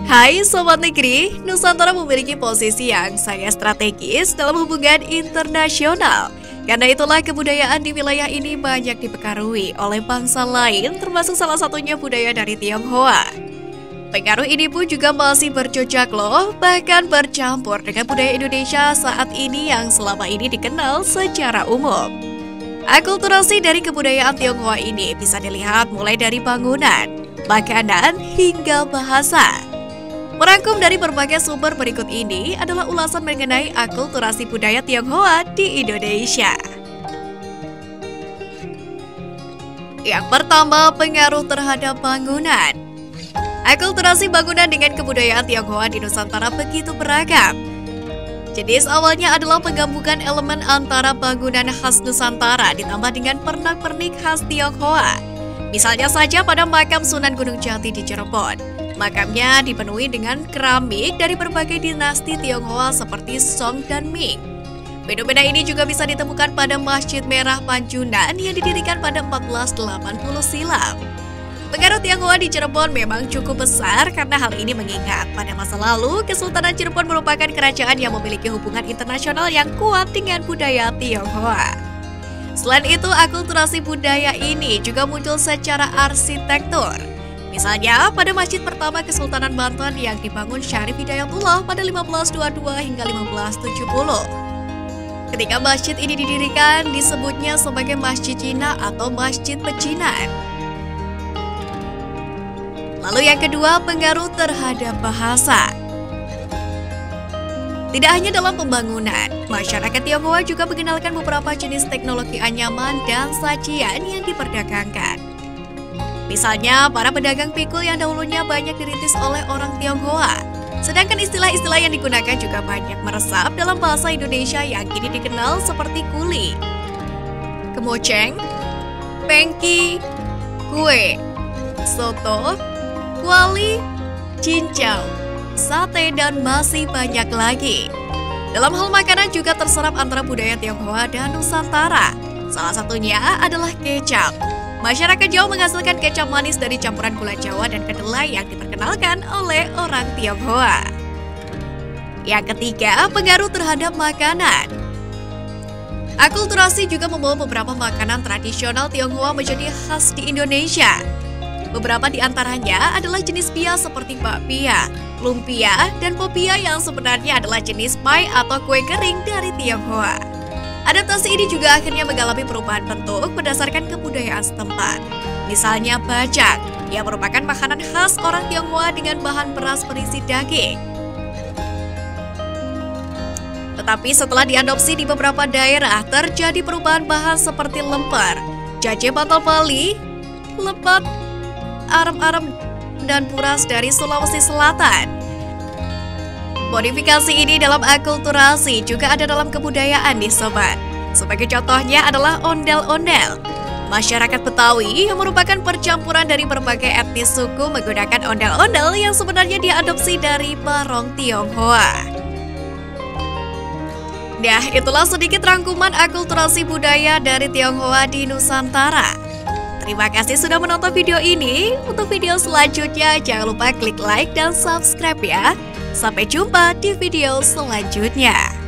Hai Sobat Negeri, Nusantara memiliki posisi yang sangat strategis dalam hubungan internasional. Karena itulah kebudayaan di wilayah ini banyak dipengaruhi oleh bangsa lain, termasuk salah satunya budaya dari Tionghoa. Pengaruh ini pun juga masih berjejak loh, bahkan bercampur dengan budaya Indonesia saat ini yang selama ini dikenal secara umum. Akulturasi dari kebudayaan Tionghoa ini bisa dilihat mulai dari bangunan, makanan, hingga bahasa. Merangkum dari berbagai sumber berikut ini adalah ulasan mengenai akulturasi budaya Tionghoa di Indonesia. Yang pertama, pengaruh terhadap bangunan. Akulturasi bangunan dengan kebudayaan Tionghoa di Nusantara begitu beragam. Jenis awalnya adalah penggabungan elemen antara bangunan khas Nusantara ditambah dengan pernak-pernik khas Tionghoa. Misalnya saja pada makam Sunan Gunung Jati di Cirebon. Makamnya dipenuhi dengan keramik dari berbagai dinasti Tionghoa seperti Song dan Ming. Fenomena ini juga bisa ditemukan pada Masjid Merah Panjunan yang didirikan pada 1480 silam. Pengaruh Tionghoa di Cirebon memang cukup besar karena hal ini mengingat pada masa lalu Kesultanan Cirebon merupakan kerajaan yang memiliki hubungan internasional yang kuat dengan budaya Tionghoa. Selain itu, akulturasi budaya ini juga muncul secara arsitektur. Misalnya, pada masjid pertama Kesultanan Banten yang dibangun Syarif Hidayatullah pada 1522 hingga 1570. Ketika masjid ini didirikan, disebutnya sebagai Masjid Cina atau Masjid Pecinan. Lalu yang kedua, pengaruh terhadap bahasa. Tidak hanya dalam pembangunan, masyarakat Tionghoa juga mengenalkan beberapa jenis teknologi anyaman dan sajian yang diperdagangkan. Misalnya, para pedagang pikul yang dahulunya banyak dirintis oleh orang Tionghoa. Sedangkan istilah-istilah yang digunakan juga banyak meresap dalam bahasa Indonesia yang kini dikenal seperti kuli, kemoceng, pengki, kue, soto, kuali, cincau, sate, dan masih banyak lagi. Dalam hal makanan juga terserap antara budaya Tionghoa dan Nusantara. Salah satunya adalah kecap. Masyarakat Jawa menghasilkan kecap manis dari campuran gula Jawa dan kedelai yang diperkenalkan oleh orang Tionghoa. Yang ketiga, pengaruh terhadap makanan. Akulturasi juga membawa beberapa makanan tradisional Tionghoa menjadi khas di Indonesia. Beberapa di antaranya adalah jenis pia seperti bakpia, lumpia, dan popia yang sebenarnya adalah jenis pie atau kue kering dari Tionghoa. Adaptasi ini juga akhirnya mengalami perubahan bentuk berdasarkan kebudayaan setempat. Misalnya bajak, yang merupakan makanan khas orang Tionghoa dengan bahan beras berisi daging. Tetapi setelah diadopsi di beberapa daerah, terjadi perubahan bahan seperti lemper, jaje bantal Bali, lepat, arem-arem, dan puras dari Sulawesi Selatan. Modifikasi ini dalam akulturasi juga ada dalam kebudayaan nih sobat. Sebagai contohnya adalah ondel-ondel. Masyarakat Betawi yang merupakan percampuran dari berbagai etnis suku menggunakan ondel-ondel yang sebenarnya diadopsi dari barong Tionghoa. Nah, itulah sedikit rangkuman akulturasi budaya dari Tionghoa di Nusantara. Terima kasih sudah menonton video ini. Untuk video selanjutnya jangan lupa klik like dan subscribe ya. Sampai jumpa di video selanjutnya.